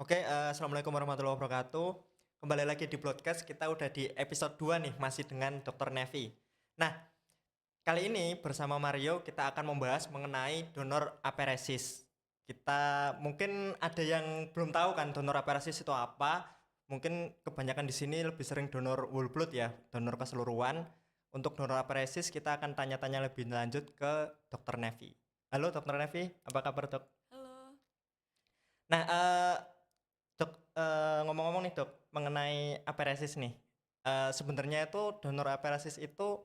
Assalamualaikum warahmatullahi wabarakatuh. Kembali lagi di podcast, kita udah di episode 2 nih, masih dengan Dokter Nevi. Nah, kali ini bersama Mario kita akan membahas mengenai donor aferesis. Kita mungkin ada yang belum tahu kan donor aferesis itu apa. Mungkin kebanyakan di sini lebih sering donor whole blood ya, donor keseluruhan. Untuk donor aferesis kita akan tanya-tanya lebih lanjut ke Dokter Nevi. Halo Dokter Nevi, apa kabar Dok? Halo. Nah, Dok, ngomong-ngomong nih Dok, mengenai aferesis nih. Sebenarnya itu donor aferesis itu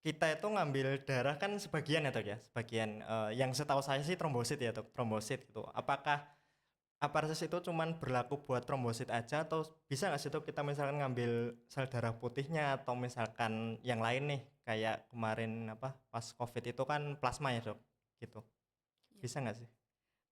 kita itu ngambil darah kan sebagian ya Dok ya, sebagian yang setahu saya sih trombosit ya Dok, trombosit gitu. Apakah aferesis itu cuman berlaku buat trombosit aja atau bisa nggak sih Dok kita misalkan ngambil sel darah putihnya atau misalkan yang lain nih kayak kemarin apa pas COVID itu kan plasma ya Dok, gitu. Ya. Bisa nggak sih?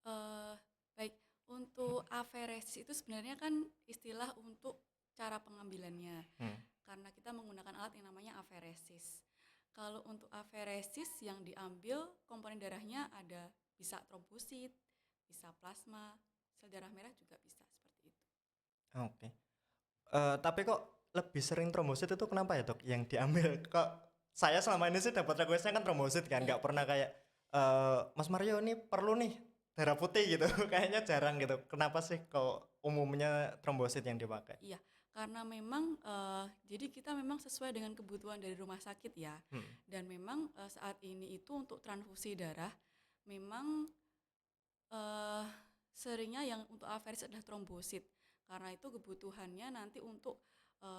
eh Baik, untuk aferesis itu sebenarnya kan istilah untuk cara pengambilannya. Hmm. Karena kita menggunakan alat yang namanya aferesis. Kalau untuk aferesis yang diambil komponen darahnya ada bisa trombosit, bisa plasma, sel darah merah juga bisa seperti itu. Oke. Tapi kok lebih sering trombosit itu kenapa ya Dok yang diambil? Kok saya selama ini sih dapat requestnya kan trombosit kan, Iya, nggak pernah baik. kayak Mas Mario ini perlu nih darah putih gitu. Kayaknya jarang gitu. Kenapa sih kok umumnya trombosit yang dipakai? Iya, karena memang jadi kita memang sesuai dengan kebutuhan dari rumah sakit ya. Hmm. Dan memang saat ini itu untuk transfusi darah memang eh seringnya yang untuk aferesis adalah trombosit. Karena itu kebutuhannya nanti untuk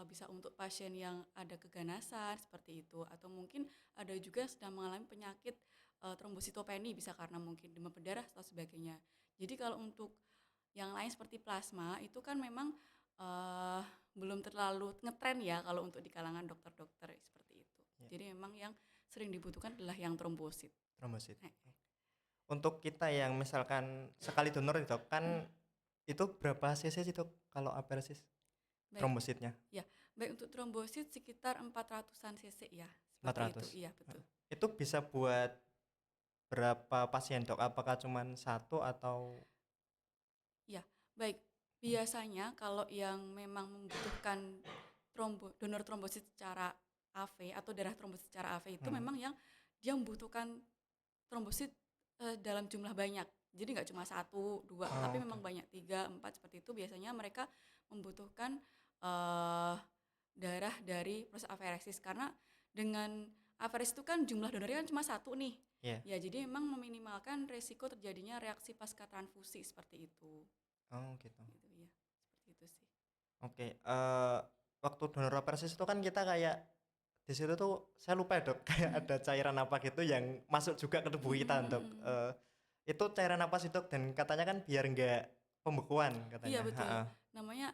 bisa untuk pasien yang ada keganasan seperti itu atau mungkin ada juga yang sedang mengalami penyakit trombositopeni bisa karena mungkin demam berdarah atau sebagainya. Jadi kalau untuk yang lain seperti plasma itu kan memang eh, belum terlalu ngetren ya kalau untuk di kalangan dokter-dokter seperti itu. Ya, Jadi memang yang sering dibutuhkan adalah yang trombosit. trombosit. Nah, Untuk kita yang misalkan sekali donor itu kan itu berapa cc sih Dok kalau aferesis baik. trombositnya? Ya, baik untuk trombosit sekitar 400-an cc ya, seperti itu. 400. Iya, betul. Itu bisa buat berapa pasien Dok? Apakah cuma satu atau Ya, baik. Biasanya kalau yang memang membutuhkan donor trombosit secara AV atau darah trombosit secara AV itu hmm. memang yang dia membutuhkan trombosit dalam jumlah banyak. Jadi nggak cuma satu, dua, Oh, tapi oke. memang banyak, tiga, empat seperti itu. Biasanya mereka membutuhkan eh, darah dari proses aferesis karena dengan aferesis itu kan jumlah donornya kan cuma satu nih. Iya. Ya, jadi memang meminimalkan resiko terjadinya reaksi pasca transfusi seperti itu. Oh, gitu. Gitu ya. Seperti itu sih. Oke, waktu donor aferesis itu kan kita kayak di situ tuh saya lupa ya, Dok, kayak ada cairan apa gitu yang masuk juga ke tubuh kita, Dok. Itu cairan apa sih, Dok? Dan katanya kan biar nggak pembekuan Iya katanya. betul. Heeh. Namanya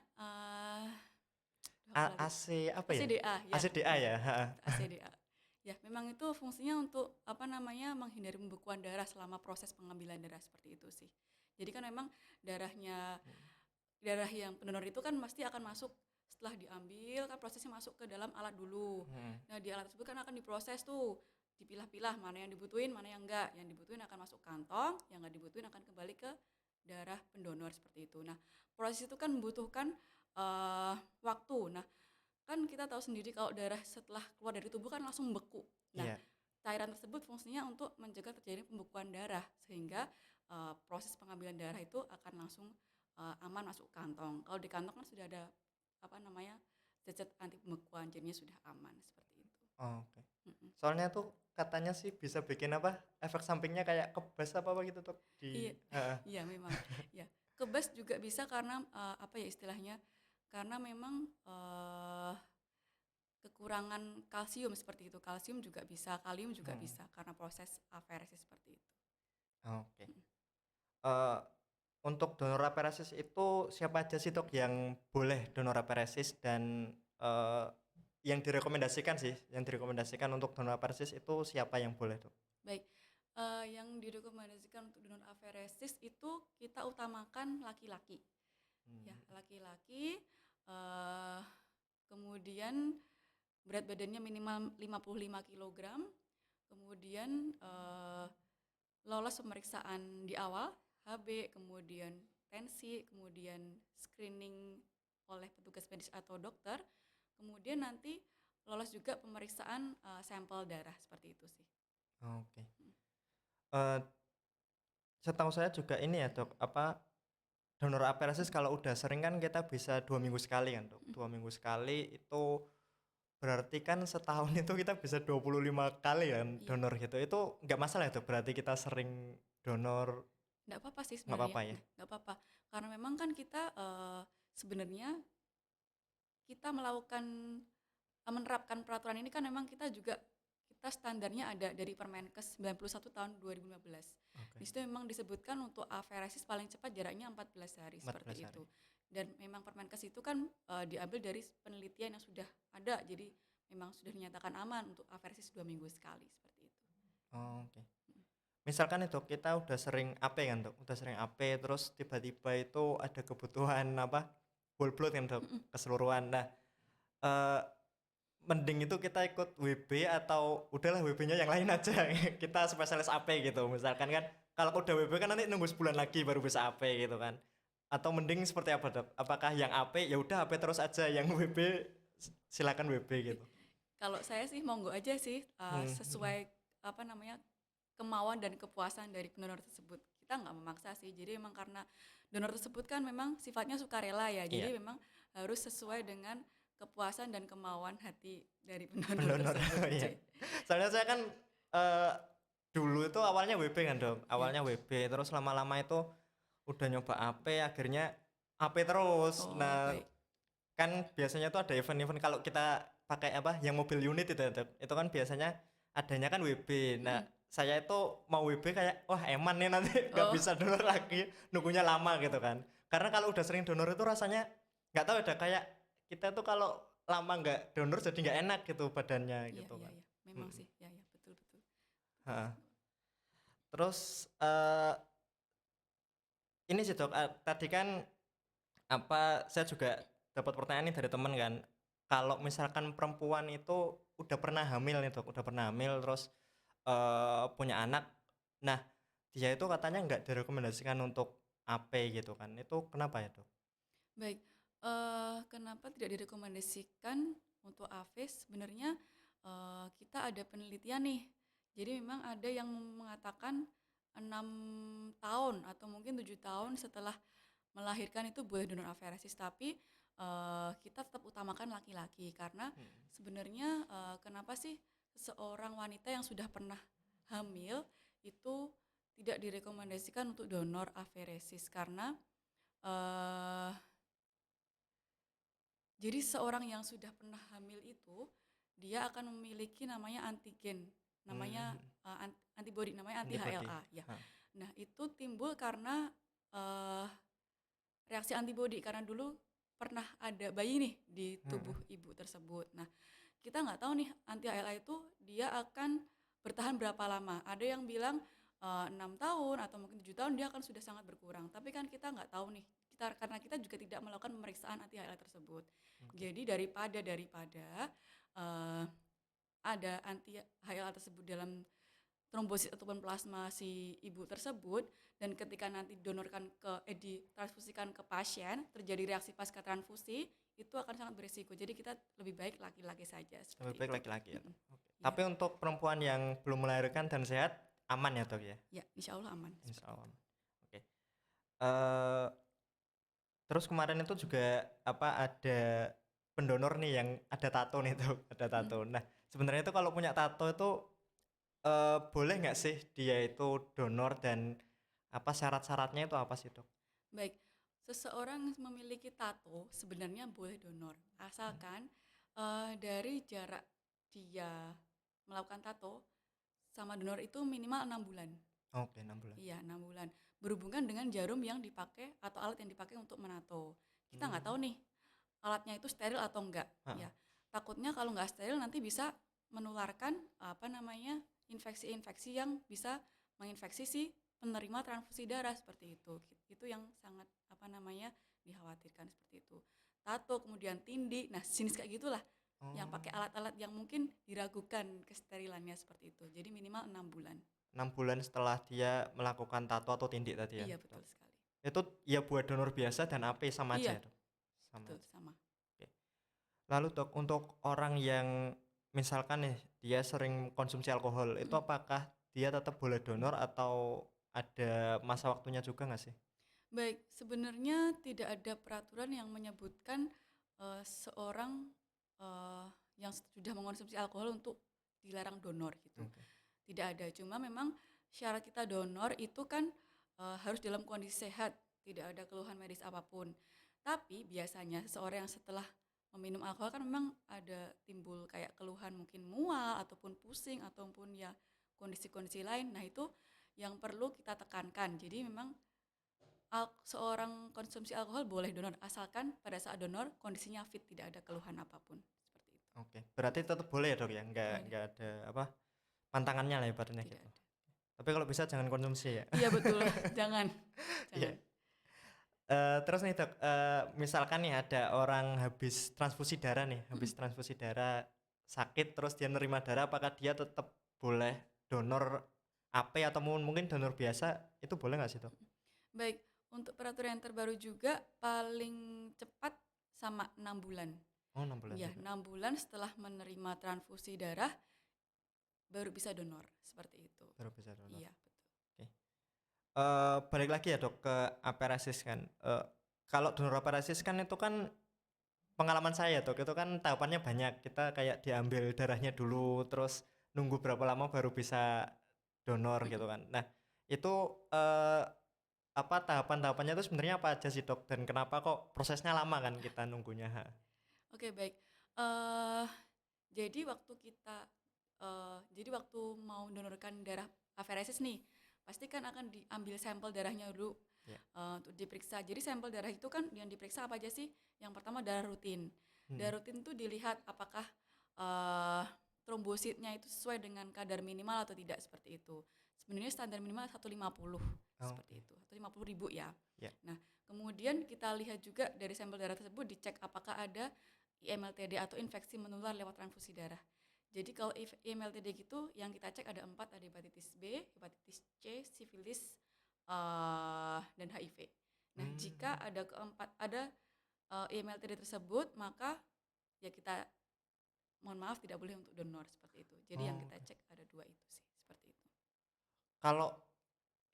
aku lupa. AC apa ya? ACDA ya, ACDA ya. ya? Heeh. ACDA. Ya, memang itu fungsinya untuk apa namanya menghindari pembekuan darah selama proses pengambilan darah seperti itu sih. Jadi kan memang darahnya darah yang pendonor itu kan pasti akan masuk setelah diambil kan prosesnya masuk ke dalam alat dulu. Hmm. Nah, di alat tersebut kan akan diproses tuh, dipilah-pilah mana yang dibutuhin, mana yang enggak. Yang dibutuhin akan masuk kantong, yang enggak dibutuhin akan kembali ke darah pendonor seperti itu. Nah, proses itu kan membutuhkan waktu. Nah, kan kita tahu sendiri kalau darah setelah keluar dari tubuh kan langsung beku. Nah, Iya. cairan tersebut fungsinya untuk mencegah terjadi pembekuan darah sehingga proses pengambilan darah itu akan langsung aman masuk kantong. Kalau di kantong kan sudah ada apa namanya zat anti pembekuan, jadinya sudah aman seperti itu. Oh, oke. Mm-mm. Soalnya tuh katanya sih bisa bikin apa? Efek sampingnya kayak kebas apa gitu, Dok, Iya, di heeh. iya memang. Ya, kebas juga bisa karena apa ya istilahnya? Karena memang kekurangan kalsium seperti itu. Kalsium juga bisa, kalium juga Hmm. bisa karena proses aferesis seperti itu. Oke. Mm. Eee, untuk donor aferesis itu siapa aja sih, Dok, yang boleh donor aferesis dan, yang direkomendasikan sih, yang direkomendasikan untuk donor aferesis itu siapa yang boleh, Dok? Baik, yang direkomendasikan untuk donor aferesis itu kita utamakan laki-laki. Ya, Mmm. laki-laki, eee, kemudian berat badannya minimal 55 kilogram, kemudian lolos pemeriksaan di awal, HB, kemudian tensi, kemudian screening oleh petugas medis atau dokter, kemudian nanti lolos juga pemeriksaan sampel darah seperti itu sih. Oke. Mm. Eee, Setahu saya juga ini ya, Dok, apa, donor aferesis kalau udah sering kan kita bisa 2 minggu sekali kan, Dok. Mm. 2 minggu sekali itu berarti kan setahun itu kita bisa 25 kali kan Iya, donor gitu. Itu nggak masalah ya, Dok, berarti kita sering donor nggak apa-apa sih nggak sebenarnya, apa-apa ya? nggak apa-apa. Karena memang kan kita sebenarnya kita menerapkan peraturan ini kan memang kita standarnya ada dari Permenkes 91 tahun 2015. Oke, Di situ memang disebutkan untuk aferesis paling cepat jaraknya 14 hari 14 seperti hari. itu. Dan memang Permenkes itu kan diambil dari penelitian yang sudah ada, jadi memang sudah dinyatakan aman untuk aferesis 2 minggu sekali seperti itu. Oke. Misalkan itu kita udah sering AP kan, Dok, udah sering AP terus tiba-tiba itu ada kebutuhan apa, whole blood kan, Dok, Mm-mm. keseluruhan. Nah, eee, mending itu kita ikut WB atau udahlah WB-nya yang lain aja, kita spesialis AP gitu. Misalkan kan kalau udah WB kan nanti nunggu sebulan lagi baru bisa AP gitu kan. Atau mending seperti apa, Dok? Apakah yang AP ya udah AP terus aja, yang WB silakan WB gitu? Kalau saya sih monggo aja sih Mhm. sesuai apa namanya kemauan dan kepuasan dari pendonor tersebut. Kita nggak memaksa sih. Jadi memang karena donor tersebut kan memang sifatnya sukarela ya. Iya, Jadi memang harus sesuai dengan kepuasan dan kemauan hati dari pendonor pendonor, tersebut. iya. Soalnya saya kan, eee, dulu itu awalnya WB kan, Dok, Ya. awalnya WB terus lama-lama itu udah nyoba AP akhirnya AP terus. Oh, Nah, baik. kan biasanya tuh ada event-event kalau kita pakai apa, yang mobil unit itu ya, Dok, itu kan biasanya adanya kan WB. Nah, Mm-mm. saya itu mau WB kayak, "Wah, eman nih nanti nggak Oh, bisa donor lagi, nunggunya lama," gitu kan. Karena kalau udah sering donor itu rasanya nggak tahu ada kayak kita tuh kalau lama nggak donor jadi nggak enak gitu badannya iya gitu iya kan. iya. Memang Mhm, sih. Ya ya, betul betul. Betul. heeh. Terus, ini sih, Dok, tadi kan apa, saya juga dapat pertanyaan nih dari temen kan, kalau misalkan perempuan itu udah pernah hamil nih, Dok, udah pernah hamil terus, punya anak, nah dia itu katanya nggak direkomendasikan untuk AP gitu kan, itu kenapa ya, Dok? Baik, kenapa tidak direkomendasikan untuk AFIS? Sebenarnya kita ada penelitian nih. Jadi memang ada yang mengatakan 6 tahun atau mungkin 7 tahun setelah melahirkan itu boleh donor aferesis, tapi kita tetap utamakan laki-laki karena Mhm. sebenarnya kenapa sih seorang wanita yang sudah pernah hamil itu tidak direkomendasikan untuk donor aferesis karena eh, jadi seorang yang sudah pernah hamil itu dia akan memiliki namanya antigen, namanya Mmm, antibody, namanya anti antibody, HLA ya. heeh, Nah, itu timbul karena eh, reaksi antibody karena dulu pernah ada bayi nih di tubuh mhm, ibu tersebut. Nah, kita nggak tahu nih anti HLA itu dia akan bertahan berapa lama. Ada yang bilang 6 tahun atau mungkin 7 tahun dia akan sudah sangat berkurang. Tapi kan kita nggak tahu nih. Karena kita juga tidak melakukan pemeriksaan anti HLA tersebut. oke, Jadi daripada eh, ada anti HLA tersebut dalam trombosit ataupun plasma si ibu tersebut dan ketika nanti ditransfusikan ke pasien terjadi reaksi pasca transfusi itu akan sangat berisiko. Jadi kita lebih baik laki-laki saja lebih seperti baik itu. laki-laki ya, Mm-mm. Dok? Oke. Ya, Tapi untuk perempuan yang belum melahirkan dan sehat, aman ya, Dok, ya? ya, insya Allah aman Insya seperti itu. Allah. Oke, eee terus kemarin itu juga apa, ada pendonor nih yang ada tato nih tuh, ada Mm-mm. tato. Nah, sebenarnya itu kalau punya tato itu, boleh nggak sih dia itu donor dan apa syarat-syaratnya itu apa sih, Dok? Baik, seseorang memiliki tato sebenarnya boleh donor Mmm, asalkan dari jarak dia melakukan tato sama donor itu minimal 6 bulan. oke 6 bulan. Iya, 6 bulan. Berhubungan dengan jarum yang dipakai atau alat yang dipakai untuk menato. Kita nggak tahu Mmm, nih alatnya itu steril atau enggak. heeh, Ya, takutnya kalau nggak steril nanti bisa menularkan apa namanya infeksi-infeksi yang bisa menginfeksi si penerima transfusi darah seperti itu. Itu yang sangat apa namanya dikhawatirkan seperti itu. Tato, kemudian tindih, nah jenis kayak gitulah yang oh, pakai alat-alat yang mungkin diragukan kesterilannya seperti itu. Jadi minimal 6 bulan. 6 bulan setelah dia melakukan tato atau tindik tadi ya, Iya Dok? betul sekali. Itu ya buat donor biasa dan AP sama aja Iya, ya, Dok? Sama betul aja. sama. Oke. Lalu Dok, untuk orang yang misalkan nih dia sering konsumsi alkohol, itu Mhm. apakah dia tetap boleh donor atau ada masa waktunya juga nggak sih? Baik, sebenarnya tidak ada peraturan yang menyebutkan, seorang, eee, yang sudah mengkonsumsi alkohol untuk dilarang donor gitu. Oke. Tidak ada, cuma memang syarat kita donor itu kan, harus dalam kondisi sehat, tidak ada keluhan medis apapun. Tapi biasanya seseorang yang setelah meminum alkohol kan memang ada timbul kayak keluhan mungkin mual ataupun pusing ataupun ya kondisi-kondisi lain. Nah, itu yang perlu kita tekankan. Jadi memang seorang konsumsi alkohol boleh donor asalkan pada saat donor kondisinya fit, tidak ada keluhan apapun, seperti itu. Oke. Berarti tetap boleh ya, Dok, ya? Nggak Boleh, nggak ada apa, pantangannya lah ibaratnya tidak gitu. ada. Tapi kalau bisa jangan konsumsi ya. Iya betul, jangan Iya. jangan. Terus nih Dok, misalkan nih ada orang habis transfusi darah nih, habis Mhm, transfusi darah sakit terus dia nerima darah, apakah dia tetap boleh donor AP atau mungkin donor biasa, itu boleh nggak sih Dok? mhm. Baik, untuk peraturan yang terbaru juga paling cepat sama 6 bulan. Oh 6 bulan Ya, juga, 6 bulan setelah menerima transfusi darah baru bisa donor, seperti itu. baru bisa donor. Iya, betul. Oke. Balik lagi ya Dok ke aperesis kan, kalau donor aperesis kan itu kan pengalaman saya Dok, itu kan tahapannya banyak, kita kayak diambil darahnya dulu, terus nunggu berapa lama baru bisa donor Mhm, gitu kan. Nah itu, eee, apa, tahapan-tahapannya itu sebenarnya apa aja sih Dok? Dan kenapa kok prosesnya lama kan kita nunggunya? Heeh. oke baik. Eee, jadi waktu kita jadi waktu mau mendonorkan darah aferesis nih, pasti kan akan diambil sampel darahnya dulu, Iya. untuk diperiksa. Jadi sampel darah itu kan yang diperiksa apa aja sih? Yang pertama darah rutin. Mhm. Darah rutin tuh dilihat apakah, eee, trombositnya itu sesuai dengan kadar minimal atau tidak, seperti itu. Sebenarnya standar minimal 150 seperti Oke. itu, 150.000 ya. Ya. Nah, kemudian kita lihat juga dari sampel darah tersebut dicek apakah ada IMLTD atau infeksi menular lewat transfusi darah. Jadi kalau IMLTD gitu yang kita cek ada 4, ada hepatitis B, hepatitis C, sifilis, dan HIV. Nah, jika Mmm. ada keempat ada IMLTD tersebut, maka ya kita mohon maaf tidak boleh untuk donor seperti itu. Jadi yang kita Oke. cek ada 2 itu sih, seperti itu. Kalau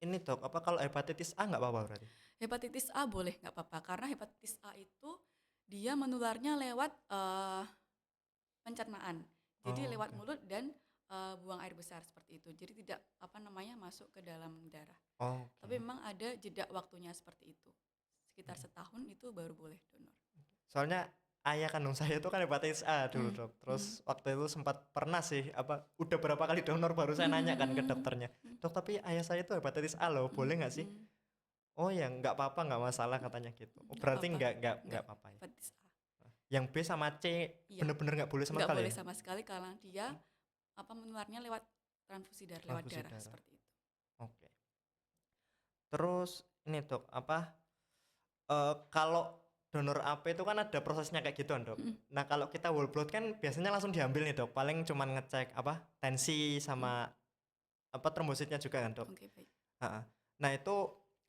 ini Dok, apa, kalau hepatitis A nggak apa-apa berarti? Hepatitis A boleh, nggak apa-apa, karena hepatitis A itu dia menularnya lewat pencernaan. Jadi lewat Oke. mulut dan buang air besar seperti itu. Jadi tidak apa namanya masuk ke dalam darah. Tapi Oke. memang ada jeda waktunya seperti itu. Sekitar Mhm. setahun itu baru boleh donor. Soalnya ayah kandung saya itu kan hepatitis A dulu Mhm, Dok, terus mhm, waktu itu sempat pernah sih, apa, udah berapa kali donor baru saya nanya kan ke mhm, dokternya, mhm, "Dok, tapi ayah saya itu hepatitis A loh, boleh mhm, nggak sih?" mhm, "Oh ya nggak apa-apa, nggak masalah," katanya gitu. Oh nggak berarti apa-apa, nggak nggak apa-apa ya? hepatitis A. Yang B sama C Iya, bener-bener nggak boleh sama nggak sekali boleh ya? sama sekali karena dia Mmm, apa menularnya lewat transfusi darah, lewat transfusi darah darah, seperti itu. oke. Terus ini Dok, apa, kalau donor AP itu kan ada prosesnya kayak gituan Dok. Mhm, Nah kalau kita whole blood kan biasanya langsung diambil nih Dok, paling cuman ngecek, apa, tensi mhm, sama, apa, trombositnya juga kan Dok? oke baik. Heeh. Nah itu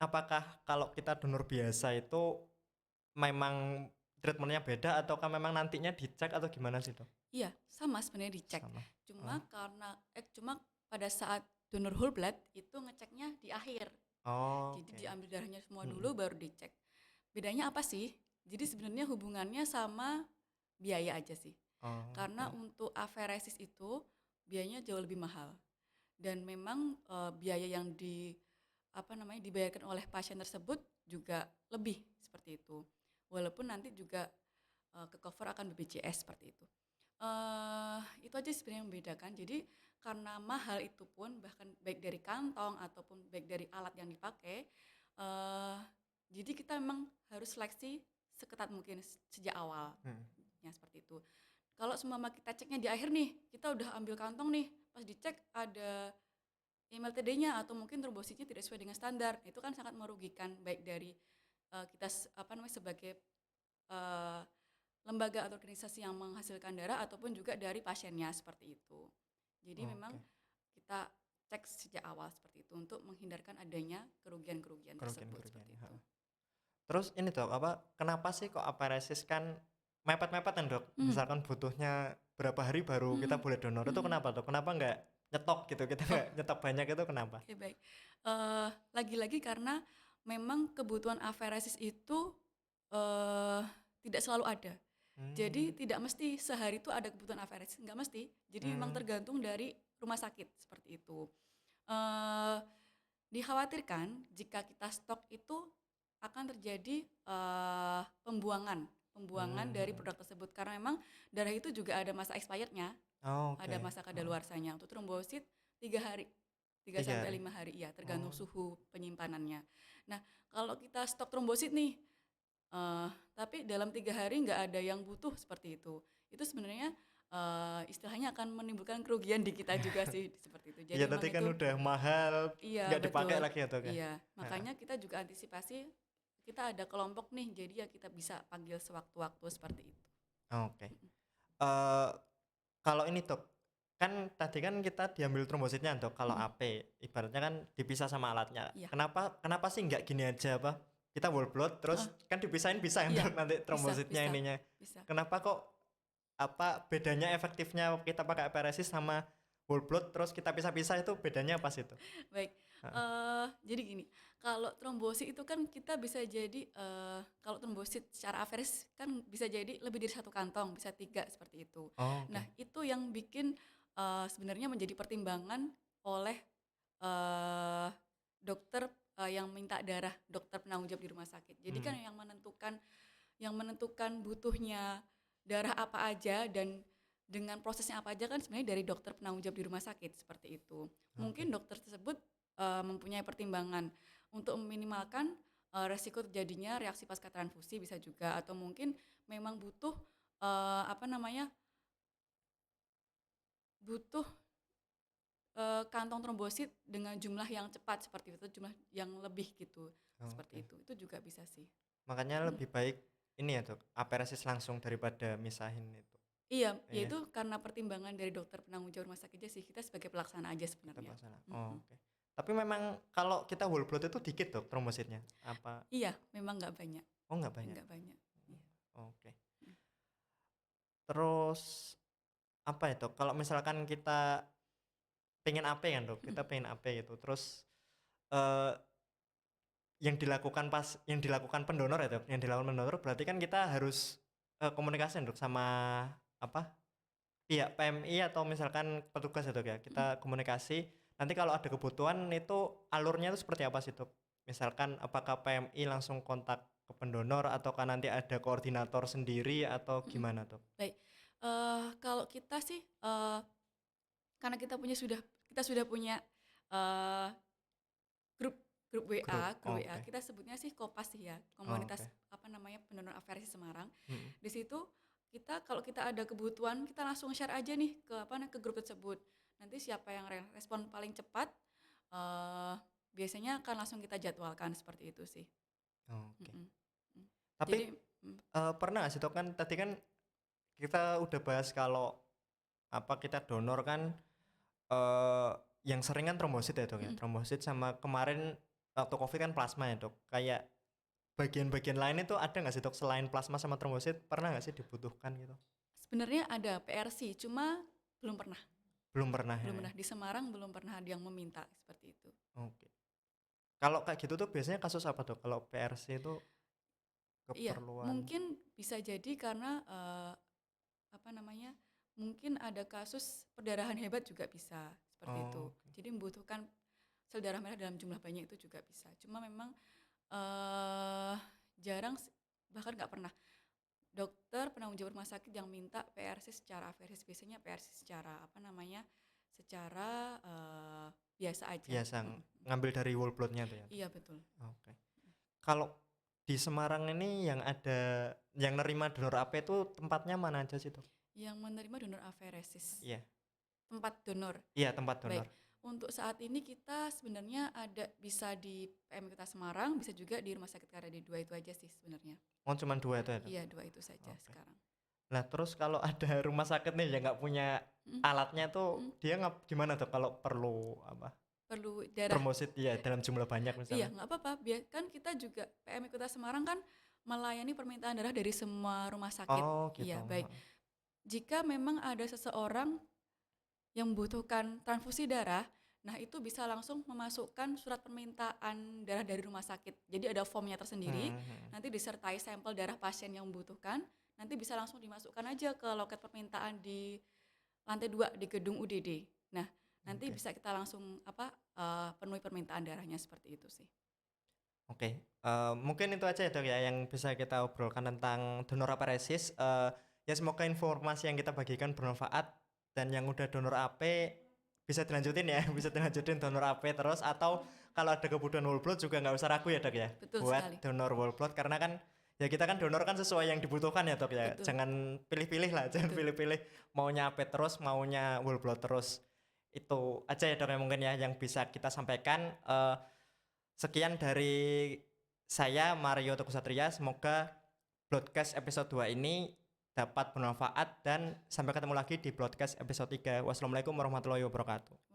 apakah kalau kita donor biasa itu memang treatment-nya beda ataukah memang nantinya dicek atau gimana sih, Dok? Iya, sama sebenarnya dicek. Sama? Oh. Cuma pada saat donor whole blood itu ngeceknya di akhir. Jadi Oke. diambil darahnya semua Mhm. dulu baru dicek. Bedanya apa sih? Jadi sebenarnya hubungannya sama biaya aja sih. Karena Oke. untuk aferesis itu biayanya jauh lebih mahal dan memang biaya yang dibayarkan oleh pasien tersebut juga lebih seperti itu. Walaupun nanti juga ke cover akan BPJS seperti itu. Itu aja sebenarnya yang membedakan. Jadi karena mahal itu pun bahkan baik dari kantong ataupun baik dari alat yang dipakai, eee, jadi kita memang harus seleksi seketat mungkin sejak awal, Mhm. ya seperti itu. Kalau seumpama kita ceknya di akhir nih, kita udah ambil kantong nih, pas dicek ada IMLTD-nya atau mungkin trombositnya tidak sesuai dengan standar, itu kan sangat merugikan baik dari kita sebagai eee, lembaga atau organisasi yang menghasilkan darah ataupun juga dari pasiennya seperti itu. Jadi memang Oke. kita cek sejak awal seperti itu untuk menghindarkan adanya kerugian-kerugian tersebut Kerugian-kerugian, seperti itu. heeh. Terus ini Dok, apa, kenapa sih kok aparesis kan mepet-mepet kan Dok? Mhm, Misalkan butuhnya berapa hari baru kita mhm, boleh donor, itu mhm. kenapa Dok? Kenapa nggak nyetok gitu, kita Oh, nggak nyetok banyak itu kenapa? oke, baik. Lagi-lagi karena memang kebutuhan aferesis itu, eee, tidak selalu ada. Jadi Mmm, tidak mesti sehari itu ada kebutuhan aferesis, nggak mesti. Jadi memang mmm, tergantung dari rumah sakit, seperti itu. Eee, Dikhawatirkan jika kita stok itu akan terjadi, pembuangan pembuangan dari mhm. produk tersebut. Karena memang darah itu juga ada masa expired-nya, ada Oke, masa heeh, kadaluarsanya. Untuk trombosit 3 hari, 3 3 sampai hari? 5 hari, iya, tergantung Oh, suhu penyimpanannya. Nah, kalau kita stok trombosit nih, tapi dalam 3 hari nggak ada yang butuh seperti itu sebenarnya, istilahnya akan menimbulkan kerugian di kita juga sih, seperti itu. iya Jadi tadi memang kan itu udah mahal, iya nggak dipakai betul, lagi ya Dok ya? iya. Heeh, Makanya kita juga antisipasi, kita ada kelompok nih, jadi ya kita bisa panggil sewaktu-waktu seperti itu. oke. Mhm, Eee, kalau ini Dok, kan tadi kan kita diambil trombositnya Dok, kalau mhm, AP, ibaratnya kan dipisah sama alatnya. iya, Kenapa kenapa sih nggak gini aja, apa, kita whole blood heeh, terus kan dipisahin bisa kan iya, Dok nanti bisa trombositnya bisa ininya. bisa, Kenapa kok, apa, bedanya efektifnya kita pakai aparesis sama whole blood terus kita pisah-pisah itu bedanya apa sih itu? baik. Heeh. Jadi gini, kalau trombosit itu kan kita bisa jadi, kalau trombosit secara average kan bisa jadi lebih dari satu kantong, bisa 3 seperti itu. Oh, Nah, oke. itu yang bikin, sebenarnya menjadi pertimbangan oleh, eee, dokter, yang minta darah, dokter penanggung jawab di rumah sakit. Jadi kan Mmm, yang menentukan butuhnya darah apa aja dan dengan prosesnya apa aja kan sebenarnya dari dokter penanggung jawab di rumah sakit, seperti itu. oke. Mungkin dokter tersebut, mempunyai pertimbangan untuk meminimalkan, resiko terjadinya reaksi pasca transfusi bisa juga, atau mungkin memang butuh, apa namanya, butuh, kantong trombosit dengan jumlah yang cepat seperti itu, jumlah yang lebih gitu, seperti Oke. itu juga bisa sih. Makanya Mhm. lebih baik ini ya Dok, aparesis langsung daripada misahin itu. Iya, Iya. yaitu karena pertimbangan dari dokter penanggung jawab rumah sakit aja sih, kita sebagai pelaksana aja Tetap sebenarnya. masalah. Mhm. Oke. Tapi memang kalau kita whole blood itu dikit Dok trombositnya? Apa Iya, memang oh nggak banyak? nggak banyak. Iya, Oke. mhm, Terus apa ya Dok, kalau misalkan kita pengen AP kan Dok, mhm, kita pengen AP gitu, terus, eee, yang dilakukan pendonor ya Dok, yang dilakukan pendonor berarti kan kita harus, komunikasi Dok sama apa, pihak PMI atau misalkan petugas ya Dok ya, mhm, kita komunikasi, nanti kalau ada kebutuhan itu alurnya itu seperti apa sih Dok? Misalkan apakah PMI langsung kontak ke pendonor ataukah nanti ada koordinator sendiri atau mhm. gimana Dok? Baik, kalau kita sih, karena kita sudah punya, eee, grup grup Grup? WA, Oke, kita sebutnya sih Kopas sih ya, komunitas oke, apa namanya, pendonor aferesi Semarang. mhm, Di situ kalau kita ada kebutuhan, kita langsung share aja nih ke apa, ke grup tersebut. Nanti siapa yang respon paling cepat, eee, biasanya akan langsung kita jadwalkan, seperti itu sih. oke. Mhm, mhm. Tapi, Jadi mhm, pernah nggak sih Dok, kan tadi kan kita udah bahas kalau apa, kita donor kan, eee, yang sering kan trombosit ya Dok ya, mhm. trombosit sama kemarin waktu Covid kan plasma ya Dok, kayak bagian-bagian lain itu ada nggak sih Dok, selain plasma sama trombosit, pernah nggak sih dibutuhkan gitu? Sebenarnya ada PRC, cuma belum pernah Belum pernah ya belum ya? pernah. Di Semarang belum pernah ada yang meminta seperti itu. Oke. Kalau kayak gitu tuh biasanya kasus apa Dok, kalau PRC itu Iya, keperluan mungkin bisa jadi karena, apa namanya, mungkin ada kasus perdarahan hebat juga bisa, seperti itu. oke, Jadi membutuhkan sel darah merah dalam jumlah banyak itu juga bisa. Cuma memang, eee, jarang bahkan nggak pernah dokter penanggung jawab rumah sakit yang minta PRC secara aferis. Biasanya PRC secara apa namanya, secara, biasa aja. biasa Mhm, mhm. ngambil dari whole blood-nya tuh ya Dok? Iya betul. Oke. Kalau di Semarang ini yang nerima donor AP itu tempatnya mana aja sih Dok? Yang menerima donor aferesis, Iya, tempat donor. iya tempat donor. Baik, untuk saat ini kita sebenarnya ada bisa di PM Kota Semarang, bisa juga di Rumah Sakit Karyadi 2 itu aja sih sebenarnya. Oh cuman 2 itu ya Dok? Iya, 2 itu saja Oke. sekarang. Nah terus kalau ada rumah sakit nih yang nggak punya Mhm, alatnya tuh mhm. dia gimana tuh kalau perlu apa? perlu darah. Trombosit ya dalam jumlah banyak Iya, misalnya. nggak apa-apa. Kan kita juga PMI Kota Semarang kan melayani permintaan darah dari semua rumah sakit. Oh gitu. Iya, baik. Jika memang ada seseorang yang membutuhkan transfusi darah, nah itu bisa langsung memasukkan surat permintaan darah dari rumah sakit. Jadi ada formnya tersendiri, nanti disertai sampel darah pasien yang membutuhkan, nanti bisa langsung dimasukkan aja ke loket permintaan di lantai 2 di gedung UDD. Nah, nanti Oke. bisa kita langsung penuhi permintaan darahnya seperti itu sih. Oke, mungkin itu aja ya Dok ya yang bisa kita obrolkan tentang donor aparesis. Ya semoga informasi yang kita bagikan bermanfaat dan yang udah donor AP bisa dilanjutin ya, bisa dilanjutin donor AP terus atau kalau ada kebutuhan whole blood juga nggak usah ragu ya Dok ya Betul buat sekali. donor whole blood karena kan ya kita kan donor kan sesuai yang dibutuhkan ya Dok ya. Betul. Jangan pilih-pilih lah, jangan Betul. pilih-pilih maunya AP terus, maunya whole blood terus. Itu aja ya Dok ya mungkin ya yang bisa kita sampaikan. Sekian dari saya Mario Teguh Satria. Semoga broadcast episode 2 ini dapat bermanfaat dan sampai ketemu lagi di broadcast episode 3. Wassalamualaikum warahmatullahi wabarakatuh.